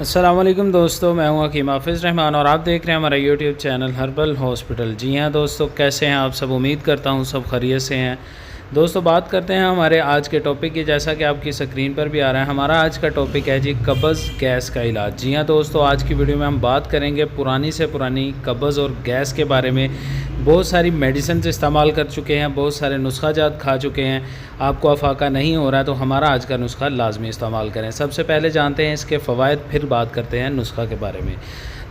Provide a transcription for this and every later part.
अस्सलाम वालेकुम दोस्तों, मैं हूं हकीम हाफिज़ रहमान और आप देख रहे हैं हमारा यूट्यूब चैनल हर्बल हॉस्पिटल। जी हां दोस्तों, कैसे हैं आप सब? उम्मीद करता हूं सब खैरियत से हैं। दोस्तों बात करते हैं हमारे आज के टॉपिक की। जैसा कि आपकी स्क्रीन पर भी आ रहा है, हमारा आज का टॉपिक है जी कब्ज़ गैस का इलाज। जी हां दोस्तों, आज की वीडियो में हम बात करेंगे पुरानी से पुरानी कब्ज़ और गैस के बारे में। बहुत सारी मेडिसिन इस्तेमाल कर चुके हैं, बहुत सारे नुस्खा जात खा चुके हैं, आपको अफाका नहीं हो रहा है तो हमारा आज का नुस्खा लाजमी इस्तेमाल करें। सबसे पहले जानते हैं इसके फ़वाइद, फिर बात करते हैं नुस्खा के बारे में।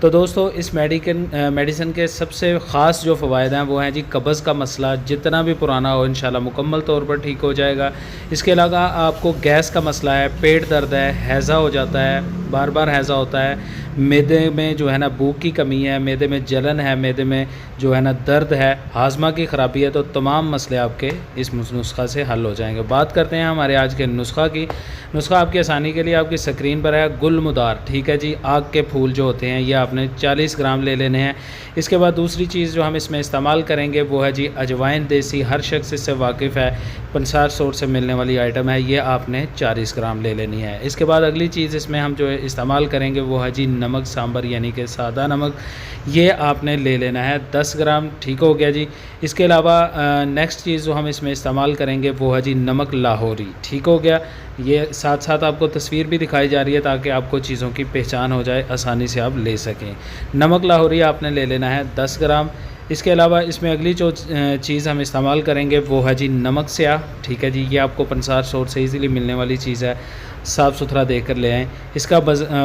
तो दोस्तों इस मेडिसिन के सबसे ख़ास जो फ़वाइद हैं वो हैं जी कब्ज़ का मसला जितना भी पुराना हो इंशाल्लाह मुकम्मल तौर पर ठीक हो जाएगा। इसके अलावा आपको गैस का मसला है, पेट दर्द है, हैज़ा हो जाता है, बार बार हैज़ा होता है, मैदे में जो है ना भूख की कमी है, मैदे में जलन है, मैदे में जो है ना दर्द है, हाजमा की ख़राबी है, तो तमाम मसले आपके इस नुस्खा से हल हो जाएंगे। बात करते हैं हमारे आज के नुस्खा की। नुस्खा आपकी आसानी के लिए आपकी स्क्रीन पर है गुलमुदार, ठीक है जी। आग के फूल जो होते हैं ये आपने 40 ग्राम ले लेने हैं। इसके बाद दूसरी चीज़ जो हम इसमें इस्तेमाल करेंगे वो है जी अजवाइन देसी। हर शख्स इससे वाकिफ़ है, पंसार स्टोर से मिलने वाली आइटम है, ये आपने 40 ग्राम ले लेनी है। इसके बाद अगली चीज़ इसमें हम जो इस्तेमाल करेंगे वो है जी नमक सांबर, यानी कि सादा नमक, ये आपने ले लेना है 10 ग्राम। ठीक हो गया जी। इसके अलावा नेक्स्ट चीज़ जो हम इसमें इस्तेमाल करेंगे वो है जी नमक लाहौरी। ठीक हो गया। ये साथ साथ आपको तस्वीर भी दिखाई जा रही है ताकि आपको चीज़ों की पहचान हो जाए, आसानी से आप ले सकें। नमक लाहौरी आपने ले लेना है 10 ग्राम। इसके अलावा इसमें अगली जो चीज़ हम इस्तेमाल करेंगे वो है जी नमक स्याह। ठीक है जी, ये आपको पंसार स्टोर से इजीली मिलने वाली चीज़ है, साफ़ सुथरा देख कर ले आएँ। इसका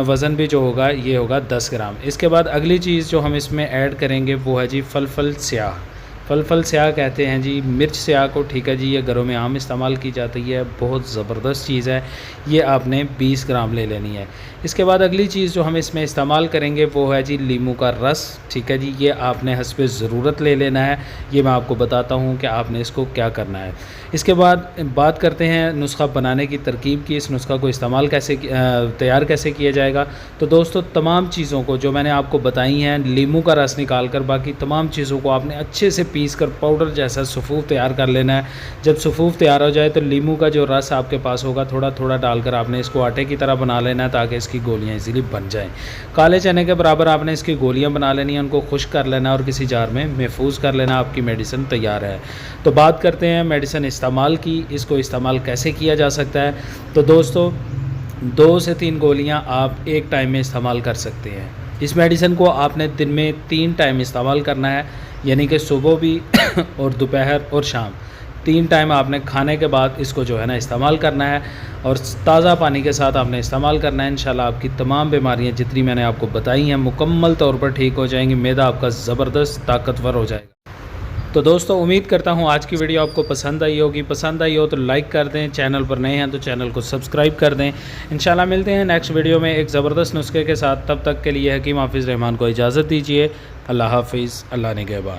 वज़न भी जो होगा ये होगा 10 ग्राम। इसके बाद अगली चीज़ जो हम इसमें ऐड करेंगे वो है जी फलफल स्याह। फलफल स्याह कहते हैं जी मिर्च स्याह को, ठीक है जी। ये घरों में आम इस्तेमाल की जाती है, बहुत ज़बरदस्त चीज़ है, ये आपने 20 ग्राम ले लेनी है। इसके बाद अगली चीज़ जो हम इसमें इस्तेमाल करेंगे वो है जी लीमू का रस। ठीक है जी, ये आपने हस्बे ज़रूरत ले लेना है। ये मैं आपको बताता हूँ कि आपने इसको क्या करना है। इसके बाद बात करते हैं नुस्खा बनाने की तरकीब की। इस नुस्खा को इस्तेमाल तैयार कैसे किया जाएगा। तो दोस्तों तमाम चीज़ों को जो मैंने आपको बताई हैं, लीमू का रस निकाल कर बाकी तमाम चीज़ों को आपने अच्छे से पीस कर पाउडर जैसा सफ़ूफ तैयार कर लेना है। जब सफ़ूफ तैयार हो जाए तो लीमू का जो रस आपके पास होगा थोड़ा थोड़ा डालकर आपने इसको आटे की तरह बना लेना है ताकि इसकी गोलियां इजीली बन जाएं। काले चने के बराबर आपने इसकी गोलियां बना लेनी है, उनको खुश्क कर लेना और किसी जार में महफूज कर लेना। आपकी मेडिसिन तैयार है। तो बात करते हैं मेडिसिन इस्तेमाल की। इसको इस्तेमाल कैसे किया जा सकता है। तो दोस्तों 2 से 3 गोलियाँ आप एक टाइम में इस्तेमाल कर सकते हैं। इस मेडिसिन को आपने दिन में 3 टाइम इस्तेमाल करना है, यानी कि सुबह भी और दोपहर और शाम 3 टाइम आपने खाने के बाद इसको जो है ना इस्तेमाल करना है और ताज़ा पानी के साथ आपने इस्तेमाल करना है। इंशाल्लाह आपकी तमाम बीमारियां जितनी मैंने आपको बताई हैं मुकम्मल तौर पर ठीक हो जाएंगी। मैदा आपका ज़बरदस्त ताकतवर हो जाएगा। तो दोस्तों उम्मीद करता हूँ आज की वीडियो आपको पसंद आई होगी। पसंद आई हो तो लाइक कर दें, चैनल पर नए हैं तो चैनल को सब्सक्राइब कर दें। इंशाल्लाह मिलते हैं नेक्स्ट वीडियो में एक ज़बरदस्त नुस्खे के साथ। तब तक के लिए हकीम हाफिज़ रहमान को इजाज़त दीजिए। अल्लाह हाफिज़, अल्लाह निगहबान।